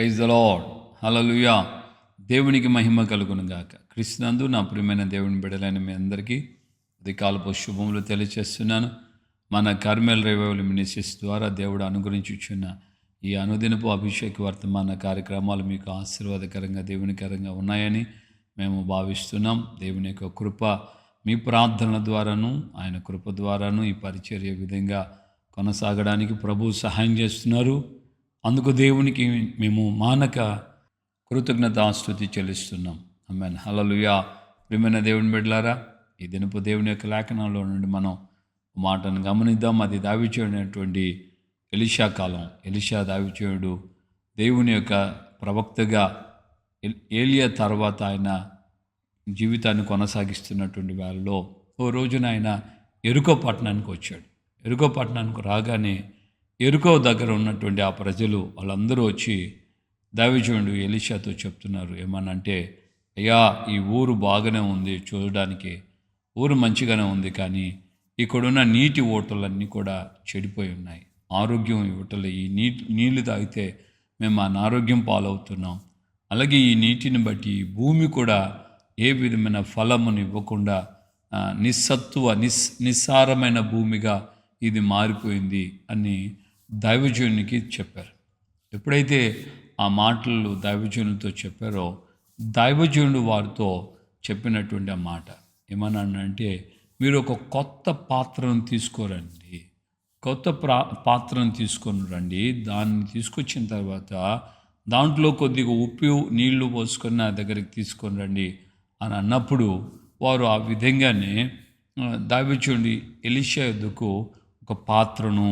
Praise the lord. హల్లెలూయా. దేవునికి మహిమ కలుగును గాక. క్రీస్తునందు నా ప్రియమైన దేవుని బిడ్డలైన మీ అందరికీ ఉదయకాలపు శుభములు తెలియచేస్తున్నాను. మన కర్మెల్ రివైవల్ మినిస్ట్రీస్ ద్వారా దేవుడు అనుగ్రహించుచున్న ఈ అనుదినపు అభిషేక వర్తమాన కార్యక్రమాలు మీకు ఆశీర్వాదకరంగా దేవునికరంగా ఉన్నాయని మేము భావిస్తున్నాం. దేవుని యొక్క కృప మీ ప్రార్థనల ద్వారాను ఆయన కృప ద్వారాను ఈ పరిచర్య విధంగా కొనసాగడానికి ప్రభువు సహాయం చేస్తున్నారు. అందుకు దేవునికి మేము మానక కృతజ్ఞతాస్తుతి చెల్లిస్తున్నాం. ఆమేన్. హల్లెలూయా. ప్రియమైన దేవుని బిడ్డలారా, ఈ దినపు దేవుని యొక్క లేఖనాల్లో నుండి మనం మాటను గమనిద్దాం. అది దావీదునటువంటి ఎలీషా కాలం. ఎలీషా దావీదుడు దేవుని యొక్క ప్రవక్తగా ఏలియా తర్వాత ఆయన జీవితాన్ని కొనసాగిస్తున్నటువంటి వాళ్ళలో ఓ రోజున ఆయన ఎరుకో పట్టణానికి వచ్చాడు. ఎరుకో పట్టణానికి రాగానే ఎరుకో దగ్గర ఉన్నటువంటి ఆ ప్రజలు వాళ్ళందరూ వచ్చి దావీదుడు ఎలీషాతో చెప్తున్నారు. ఏమనంటే, అయ్యా, ఈ ఊరు బాగానే ఉంది, చూడడానికి ఊరు మంచిగానే ఉంది, కానీ ఇక్కడున్న నీటి ఓటలన్నీ కూడా చెడిపోయి ఉన్నాయి. ఆరోగ్యం ఇవ్వటలే. ఈ నీళ్లు తాగితే మేము అనారోగ్యం పాలవుతున్నాం. అలాగే ఈ నీటిని బట్టి ఈ భూమి కూడా ఏ విధమైన ఫలమును ఇవ్వకుండా నిస్సారమైన భూమిగా ఇది మారిపోయింది అని దైవజనునికి చెప్పారు. ఎప్పుడైతే ఆ మాటలు దైవజనులతో చెప్పారో, దైవజనుడు వారితో చెప్పినటువంటి ఆ మాట ఏమన్నాడంటే, మీరు ఒక కొత్త పాత్రను తీసుకోరండి, కొత్త పాత్రను తీసుకొని రండి. దాన్ని తీసుకొచ్చిన తర్వాత దాంట్లో కొద్దిగా ఉప్పు నీళ్లు పోసుకొని నా దగ్గరికి తీసుకొని రండి అని అన్నప్పుడు వారు ఆ విధంగానే దైవజనుడు ఎలీషా యొద్దకు ఒక పాత్రను,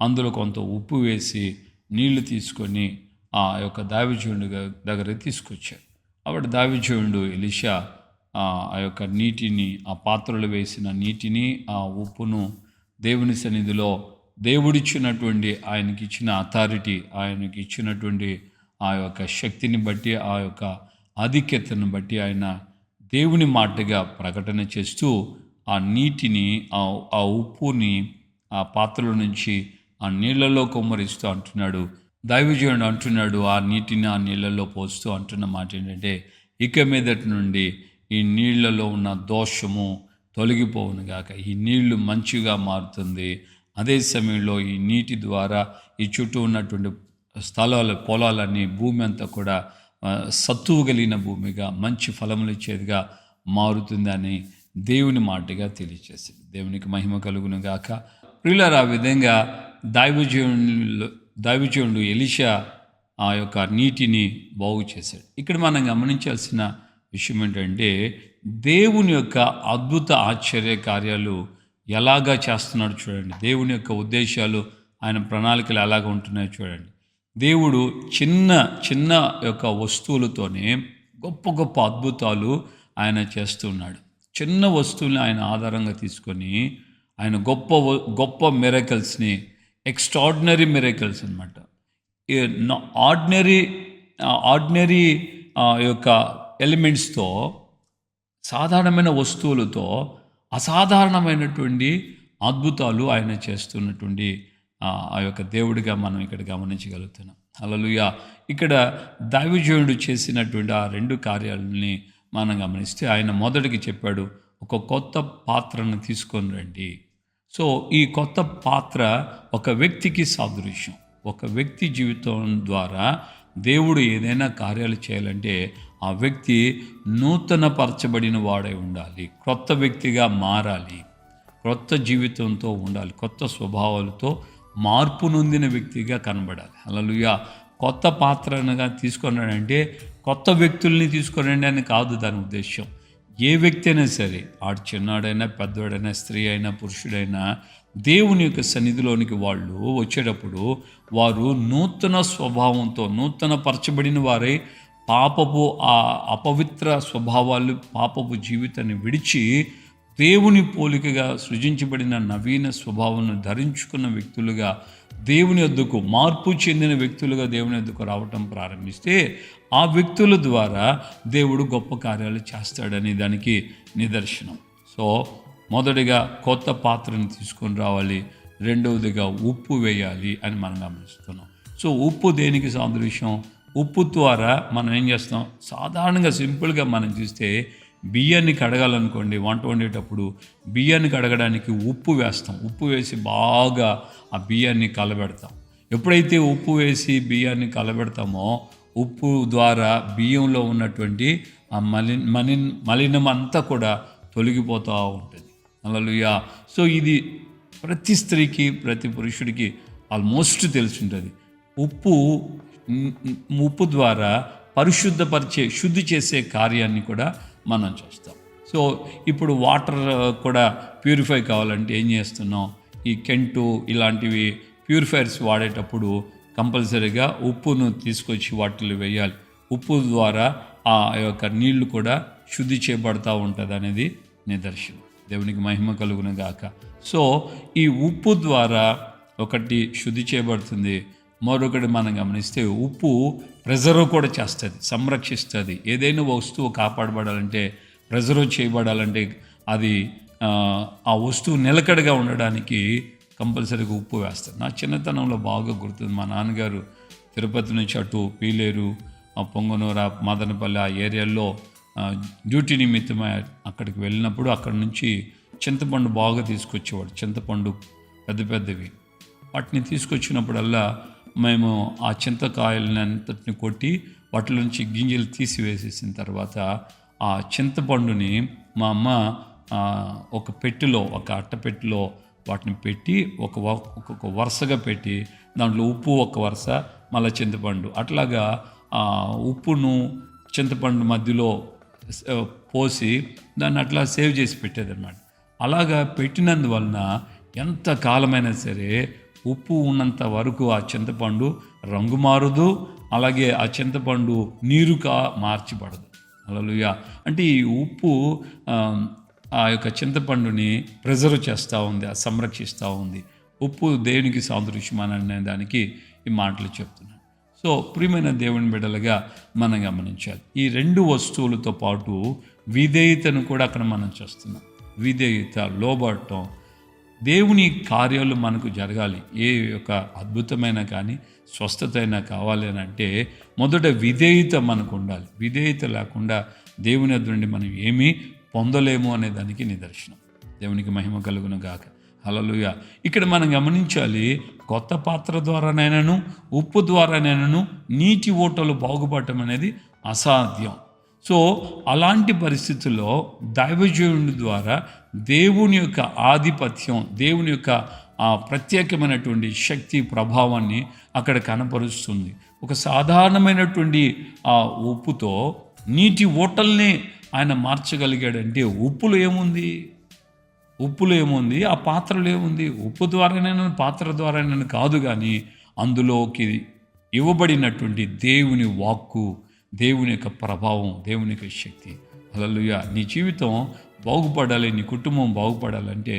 అందులో కొంత ఉప్పు వేసి నీళ్లు తీసుకొని ఆ యొక్క దావీదుని దగ్గరికి తీసుకొచ్చారు. అప్పుడు దావీదు ఎలీషా ఆ యొక్క నీటిని, ఆ పాత్రలో వేసిన నీటిని, ఆ ఉప్పును దేవుని సన్నిధిలో దేవుడిచ్చినటువంటి ఆయనకి ఇచ్చిన అథారిటీ, ఆయనకి ఇచ్చినటువంటి ఆ యొక్క శక్తిని బట్టి, ఆ యొక్క ఆధిక్యతను బట్టి ఆయన దేవుని మాటగా ప్రకటన చేస్తూ ఆ నీటిని, ఆ ఉప్పుని ఆ పాత్రలో నుంచి ఆ నీళ్ళలో కుమ్మరిస్తూ అంటున్నాడు. దైవజనుడు అంటున్నాడు, ఆ నీటిని ఆ నీళ్ళలో పోస్తూ అంటున్న మాట ఏంటంటే, ఇక మీదటి నుండి ఈ నీళ్లలో ఉన్న దోషము తొలగిపోవును గాక. ఈ నీళ్లు మంచిగా మారుతుంది. అదే సమయంలో ఈ నీటి ద్వారా ఈ చుట్టూ ఉన్నటువంటి స్థలాలు, పొలాలన్నీ, భూమి అంతా కూడా సత్తువు కలిగిన భూమిగా, మంచి ఫలములు ఇచ్చేదిగా మారుతుందని దేవుని మాటగా తెలియజేసింది. దేవునికి మహిమ కలుగును గాక. ప్రియులారా, ఆ విధంగా దైవజనుడు ఎలీషా ఆ యొక్క నీటిని బాగు చేశాడు. ఇక్కడ మనం గమనించాల్సిన విషయం ఏంటంటే, దేవుని యొక్క అద్భుత ఆశ్చర్య కార్యాలు ఎలాగా చేస్తున్నాడు చూడండి. దేవుని యొక్క ఉద్దేశాలు, ఆయన ప్రణాళికలు ఎలాగ ఉంటున్నాయో చూడండి. దేవుడు చిన్న చిన్న యొక్క వస్తువులతోనే గొప్ప గొప్ప అద్భుతాలు ఆయన చేస్తున్నాడు. చిన్న వస్తువుల్ని ఆయన ఆధారంగా తీసుకొని ఆయన గొప్ప గొప్ప మిరకల్స్ని, ఎక్స్ట్రాడినరీ మిరకల్స్ అనమాట, ఆర్డినరీ యొక్క ఎలిమెంట్స్తో, సాధారణమైన వస్తువులతో అసాధారణమైనటువంటి అద్భుతాలు ఆయన చేస్తున్నటువంటి ఆ యొక్క దేవుడిగా మనం ఇక్కడ గమనించగలుగుతున్నాం. హల్లెలూయా. ఇక్కడ దైవజనుడు చేసినటువంటి ఆ రెండు కార్యాలని మనం గమనిస్తే, ఆయన మొదటికి చెప్పాడు, ఒక కొత్త పాత్రను తీసుకొని రండి. సో ఈ కొత్త పాత్ర ఒక వ్యక్తికి సాదృశ్యం. ఒక వ్యక్తి జీవితం ద్వారా దేవుడు ఏదైనా కార్యాలు చేయాలంటే ఆ వ్యక్తి నూతన పరచబడిన వాడై ఉండాలి, క్రొత్త వ్యక్తిగా మారాలి, క్రొత్త జీవితంతో ఉండాలి, కొత్త స్వభావాలతో మార్పు నొందిన వ్యక్తిగా కనబడాలి. హల్లెలూయా. కొత్త పాత్రగా తీసుకున్నాడంటే కొత్త వ్యక్తుల్ని తీసుకురండి అని కాదు దాని ఉద్దేశం. ఏ వ్యక్తి అయినా సరే, ఆడు చిన్నాడైనా, పెద్దవాడైనా, స్త్రీ అయినా, పురుషుడైనా, దేవుని యొక్క సన్నిధిలోనికి వాళ్ళు వచ్చేటప్పుడు వారు నూతన స్వభావంతో, నూతన పరచబడిన వారై పాపపు ఆ అపవిత్ర స్వభావాలు, పాపపు జీవితాన్ని విడిచి దేవుని పోలికగా సృజించబడిన నవీన స్వభావాన్ని ధరించుకున్న వ్యక్తులుగా, దేవుని యొద్దకు మార్పు చెందిన వ్యక్తులుగా దేవుని యొద్దకు రావటం ప్రారంభిస్తే ఆ వ్యక్తుల ద్వారా దేవుడు గొప్ప కార్యాలు చేస్తాడని దానికి నిదర్శనం. సో మొదటిగా కొత్త పాత్రను తీసుకొని రావాలి, రెండవదిగా ఉప్పు వేయాలి అని మనం గమనిస్తున్నాం. సో ఉప్పు దేనికి సాదృశ్యం? ఉప్పు ద్వారా మనం ఏం చేస్తాం, సాధారణంగా సింపుల్గా మనం చూస్తే బియ్యాన్ని కడగాలనుకోండి, వంట వండేటప్పుడు బియ్యాన్ని కడగడానికి ఉప్పు వేస్తాం. ఉప్పు వేసి బాగా ఆ బియ్యాన్ని కలబెడతాం. ఎప్పుడైతే ఉప్పు వేసి బియ్యాన్ని కలబెడతామో ఉప్పు ద్వారా బియ్యంలో ఉన్నటువంటి ఆ మలినం అంతా కూడా తొలగిపోతూ ఉంటుంది. హల్లెలూయా. సో ఇది ప్రతి స్త్రీకి, ప్రతి పురుషుడికి ఆల్మోస్ట్ తెలిసి ఉంటుంది. ఉప్పు ఉప్పు ద్వారా పరిశుద్ధపరిచే, శుద్ధి చేసే కార్యాన్ని కూడా మనం చేస్తాం. సో ఇప్పుడు వాటర్ కూడా ప్యూరిఫై కావాలంటే ఏం చేస్తున్నాం, ఈ కెంటు ఇలాంటివి ప్యూరిఫైర్స్ వాడేటప్పుడు కంపల్సరీగా ఉప్పును తీసుకొచ్చి వాటిలో వేయాలి. ఉప్పు ద్వారా ఆ యొక్క నీళ్లు కూడా శుద్ధి చేయబడతా ఉంటుంది అనేది నిదర్శనం. దేవునికి మహిమ కలుగును గాక. సో ఈ ఉప్పు ద్వారా ఒకటి శుద్ధి చేయబడుతుంది, మరొకటి మనం గమనిస్తే ఉప్పు ప్రిజర్వ్ కూడా చేస్తుంది, సంరక్షిస్తుంది. ఏదైనా వస్తువు కాపాడబడాలంటే, ప్రిజర్వ్ చేయబడాలంటే, అది ఆ వస్తువు నిలకడగా ఉండడానికి కంపల్సరీగా ఉప్పు వేస్తారు. నా చిన్నతనంలో బాగా గుర్తుంది, మా నాన్నగారు తిరుపతి నుంచి అటు పీలేరు, పొంగనూర, మదనపల్లి ఆ ఏరియాల్లో డ్యూటీ నిమిత్తమై అక్కడికి వెళ్ళినప్పుడు అక్కడి నుంచి చింతపండు బాగా తీసుకొచ్చేవాడు. చింతపండు పెద్ద పెద్దవి, వాటిని తీసుకొచ్చినప్పుడల్లా మేము ఆ చింతకాయలని అంతటిని కొట్టి వాటి నుంచి గింజలు తీసివేసేసిన తర్వాత ఆ చింతపండుని మా అమ్మ ఒక పెట్టెలో, ఒక అట్టపెట్టెలో వాటిని పెట్టి ఒక్కొక్క వరుసగా పెట్టి దాంట్లో ఉప్పు ఒక వరుస, మళ్ళీ చింతపండు, అట్లాగా ఉప్పును చింతపండు మధ్యలో పోసి దాన్ని అట్లా సేవ్ చేసి పెట్టేదన్నమాట. అలాగా పెట్టినందువలన ఎంత కాలమైనా సరే ఉప్పు ఉన్నంత వరకు ఆ చింతపండు రంగు మారదు, అలాగే ఆ చింతపండు నీరుగా మార్చిపడదు. హల్లెలూయా. అంటే ఈ ఉప్పు ఆ యొక్క చింతపండుని ప్రిజర్వ్ చేస్తూ ఉంది, సంరక్షిస్తూ ఉంది. ఉప్పు దేవునికి సాదృశ్యం అనే దానికి ఈ మాటలు చెప్తున్నాను. సో ప్రియమైన దేవుని బిడ్డలుగా మనం గమనించాలి, ఈ రెండు వస్తువులతో పాటు విధేయతను కూడా అక్కడ మనం చూస్తున్నాం. విధేయత, లోబడటం, దేవుని కార్యాలు మనకు జరగాలి. ఏ యొక్క అద్భుతమైన కానీ స్వస్థత అయినా కావాలి అని అంటే మొదట విధేయత మనకు ఉండాలి. విధేయత లేకుండా దేవుని వద్ద నుండి మనం ఏమీ పొందలేము అనే దానికి నిదర్శనం. దేవునికి మహిమ కలుగును గాక. హల్లెలూయా. ఇక్కడ మనం గమనించాలి, కొత్త పాత్ర ద్వారానైనాను ఉప్పు ద్వారానైనాను నీటి ఓటలు బాగుపడటం అనేది అసాధ్యం. సో అలాంటి పరిస్థితుల్లో దైవజనుడి ద్వారా దేవుని యొక్క ఆధిపత్యం, దేవుని యొక్క ఆ ప్రత్యేకమైనటువంటి శక్తి ప్రభావాన్ని అక్కడ కనపరుస్తుంది. ఒక సాధారణమైనటువంటి ఆ ఉప్పుతో నీటి ఓటల్ని ఆయన మార్చగలిగాడంటే ఉప్పులో ఏముంది, ఉప్పులో ఏముంది, ఆ పాత్రలో ఏముంది? ఉప్పు ద్వారానైనా పాత్ర ద్వారానైనా కాదు, కానీ అందులోకి ఇవ్వబడినటువంటి దేవుని వాక్కు, దేవుని యొక్క ప్రభావం, దేవుని యొక్క శక్తి. హల్లెలూయా. నీ జీవితం బాగుపడాలి, నీ కుటుంబం బాగుపడాలంటే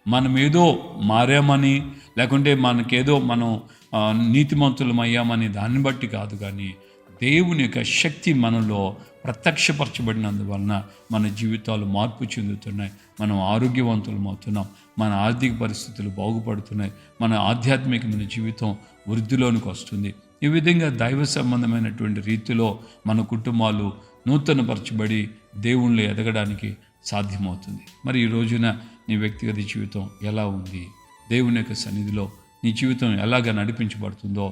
మనం ఏదో మారామని, లేకుంటే మనకేదో మనం నీతిమంతులం అయ్యామని దాన్ని బట్టి కాదు, కానీ దేవుని యొక్క శక్తి మనలో ప్రత్యక్షపరచబడినందువలన మన జీవితాలు మార్పు చెందుతున్నాయి, మనం ఆరోగ్యవంతులం అవుతున్నాం, మన ఆర్థిక పరిస్థితులు బాగుపడుతున్నాయి, మన ఆధ్యాత్మికమైన జీవితం వృద్ధిలోనికి వస్తుంది. ఈ విధంగా దైవ సంబంధమైనటువంటి రీతిలో మన కుటుంబాలు నూతనపరచబడి దేవుళ్ళు ఎదగడానికి సాధ్యమవుతుంది. మరి ఈ రోజున నీ వ్యక్తిగత జీవితం ఎలా ఉంది, దేవుని యొక్క సన్నిధిలో నీ జీవితం ఎలాగ నడిపించబడుతుందో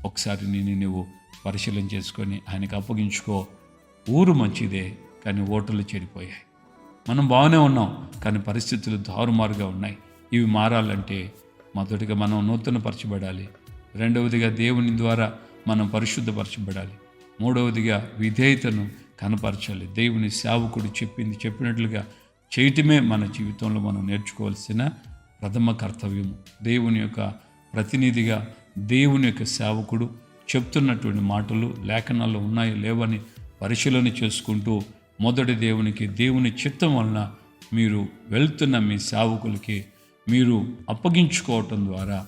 ఒకసారి నువ్వు పరిశీలన చేసుకొని ఆయనకు అప్పగించుకో. ఊరు మంచిదే, కానీ ఓటర్లు చెడిపోయాయి. మనం బాగానే ఉన్నాం, కానీ పరిస్థితులు తారుమారుగా ఉన్నాయి. ఇవి మారాలంటే మొదటిగా మనం నూతనపరచబడాలి, రెండవదిగా దేవుని ద్వారా మనం పరిశుద్ధపరచబడాలి, మూడవదిగా విధేయతను కనపరచాలి. దేవుని సేవకుడు చెప్పినట్లుగా చేయటమే మన జీవితంలో మనం నేర్చుకోవాల్సిన ప్రథమ కర్తవ్యము. దేవుని యొక్క ప్రతినిధిగా దేవుని యొక్క సేవకుడు చెప్తున్నటువంటి మాటలు లేఖనాల్లో ఉన్నాయో లేవని పరిశీలన చేసుకుంటూ మొదటి దేవుని చిత్తం వలన మీరు వెళ్తున్న మీ సేవకులకి మీరు అప్పగించుకోవటం ద్వారా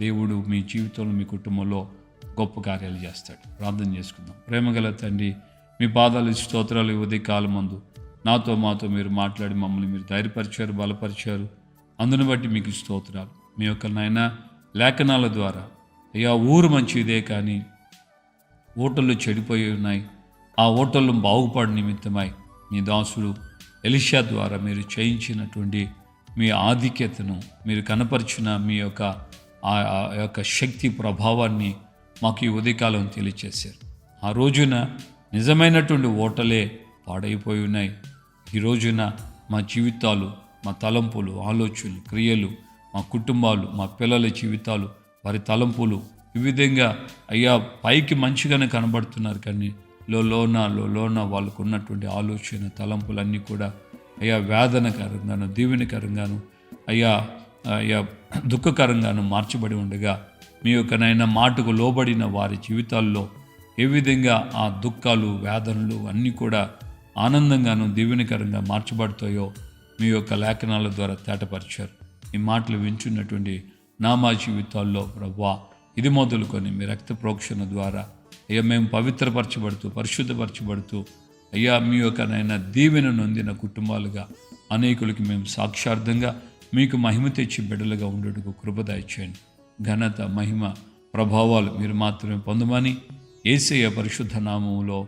దేవుడు మీ జీవితంలో, మీ కుటుంబంలో గొప్ప కార్యాలు చేస్తాడు. ప్రార్థన చేసుకుందాం. ప్రేమగల తండ్రి, మీ పాదాలు స్తోత్రాలు. ఉదయ కాలమందు నాతో మాతో మీరు మాట్లాడి మమ్మల్ని మీరు ధైర్యపరిచారు, బలపరిచారు. అందును బట్టి మీకు స్తోత్రాలు. మీ యొక్క నాయన లేఖనాల ద్వారా అయ్యా ఊరు మంచిదే, కానీ ఊటలు చెడిపోయి ఉన్నాయి. ఆ ఊటలు బాగుపడి నిమిత్తమై మీ దాసుడు ఎలీషా ద్వారా మీరు చేయించినటువంటి మీ ఆధిక్యతను, మీరు కనపరిచిన మీ యొక్క ఆ యొక్క శక్తి ప్రభావాన్ని మాకు ఈ ఉదయకాలం తెలియచేశారు. ఆ రోజున నిజమైనటువంటి ఓటలే పాడైపోయి ఉన్నాయి. ఈ రోజున మా జీవితాలు, మా తలంపులు, ఆలోచనలు, క్రియలు, మా కుటుంబాలు, మా పిల్లల జీవితాలు, వారి తలంపులు ఈ విధంగా అయ్యా పైకి మంచిగానే కనబడుతున్నారు, కానీ లోన వాళ్ళకు ఉన్నటువంటి ఆలోచన తలంపులన్నీ కూడా అయ్యా వేదనకరంగాను, దీవెనకరంగాను, అయ్యా అయ్యా దుఃఖకరంగాను మార్చబడి ఉండగా మీ యొక్క నైనా మాటకు లోబడిన వారి జీవితాల్లో ఏ విధంగా ఆ దుఃఖాలు, వేదనలు అన్నీ కూడా ఆనందంగాను దీవెనకరంగా మార్చబడతాయో మీ యొక్క లేఖనాల ద్వారా తేటపరిచారు. ఈ మాటలు వింటున్నటువంటి మా జీవితాల్లో ప్రభువా, ఇది మొదలుకొని మీ రక్త ప్రోక్షణ ద్వారా అయ్యా మేము పవిత్రపరచబడుతూ, పరిశుద్ధపరచబడుతూ అయ్యా మీ యొక్క నైనా దీవెన నొందిన కుటుంబాలుగా అనేకులకి మేము సాక్షార్థంగా మీకు మహిమ తెచ్చి బిడ్డలుగా ఉండేందుకు కృప దయచేయండి. ఘనత, మహిమ, ప్రభావాలు మీరు మాత్రమే పొందమని యేసయ్య పరిశుద్ధ నామములో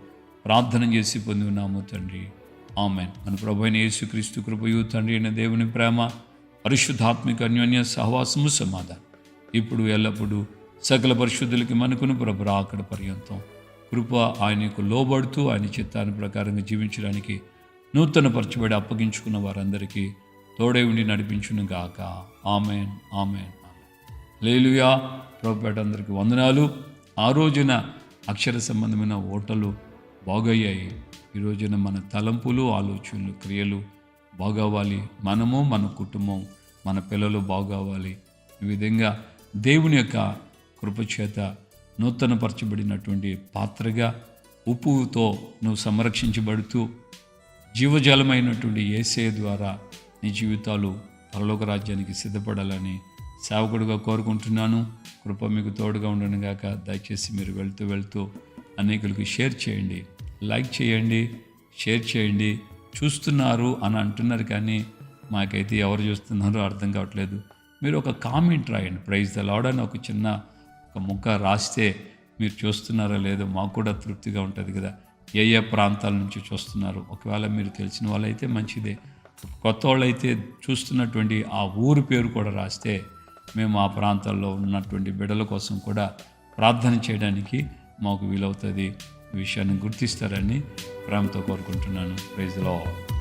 ప్రార్థన చేసి పొంది ఉన్నాము తండ్రి, ఆమేన్. మన ప్రభు అయిన యేసుక్రీస్తు కృపయు, తండ్రి అయిన దేవుని ప్రేమ, పరిశుద్ధాత్మిక అన్యోన్య సహవాసము, సమాధానం ఇప్పుడు ఎల్లప్పుడూ సకల పరిశుద్ధులకి మనకును ప్రభు రాకడ పర్యంతం కృప ఆయనకు లోబడుతూ ఆయన చిత్తాన్ని ప్రకారంగా జీవించడానికి నూతన పరచబడి అప్పగించుకున్న వారందరికీ తోడై ఉండి నడిపించును గాక. ఆమేన్, ఆమేన్, హల్లెలూయా. ప్రభుపేట అందరికీ వందనాలు. ఆ రోజున అక్షర సంబంధమైన ఓటలు బాగయ్యాయి. ఈ రోజున మన తలంపులు, ఆలోచనలు, క్రియలు బాగవ్వాలి. మనము, మన కుటుంబం, మన పిల్లలు బాగవ్వాలి. ఈ విధంగా దేవుని యొక్క కృపచేత నూతనపరచబడినటువంటి పాత్రగా ఉప్పుతో నువ్వు సంరక్షించబడుతూ జీవజలమైనటువంటి యేసయ్య ద్వారా నీ జీవితాలు పరలోక రాజ్యానికి సిద్ధపడాలని సేవకుడిగా కోరుకుంటున్నాను. కృప మీకు తోడుగా ఉండను గాక. దయచేసి మీరు వెళ్తూ అనేకులకి షేర్ చేయండి, లైక్ చేయండి, షేర్ చేయండి. చూస్తున్నారు అని అంటున్నారు, కానీ మాకైతే ఎవరు చూస్తున్నారో అర్థం కావట్లేదు. మీరు ఒక కామెంట్ రాయండి, ప్రైజ్ ద లార్డ్ అని ఒక చిన్న ముక్క రాస్తే మీరు చూస్తున్నారో లేదో మాకు కూడా తృప్తిగా ఉంటుంది కదా. ఏ ప్రాంతాల నుంచి చూస్తున్నారు, ఒకవేళ మీరు తెలిసిన వాళ్ళైతే మంచిదే. కొత్త వాళ్ళైతే చూస్తున్నటువంటి ఆ ఊరి పేరు కూడా రాస్తే మేము ఆ ప్రాంతాల్లో ఉన్నటువంటి బిడ్డల కోసం కూడా ప్రార్థన చేయడానికి మాకు వీలవుతుంది. ఈ విషయాన్ని గుర్తిస్తారని ప్రేమతో కోరుకుంటున్నాను. Praise the lord.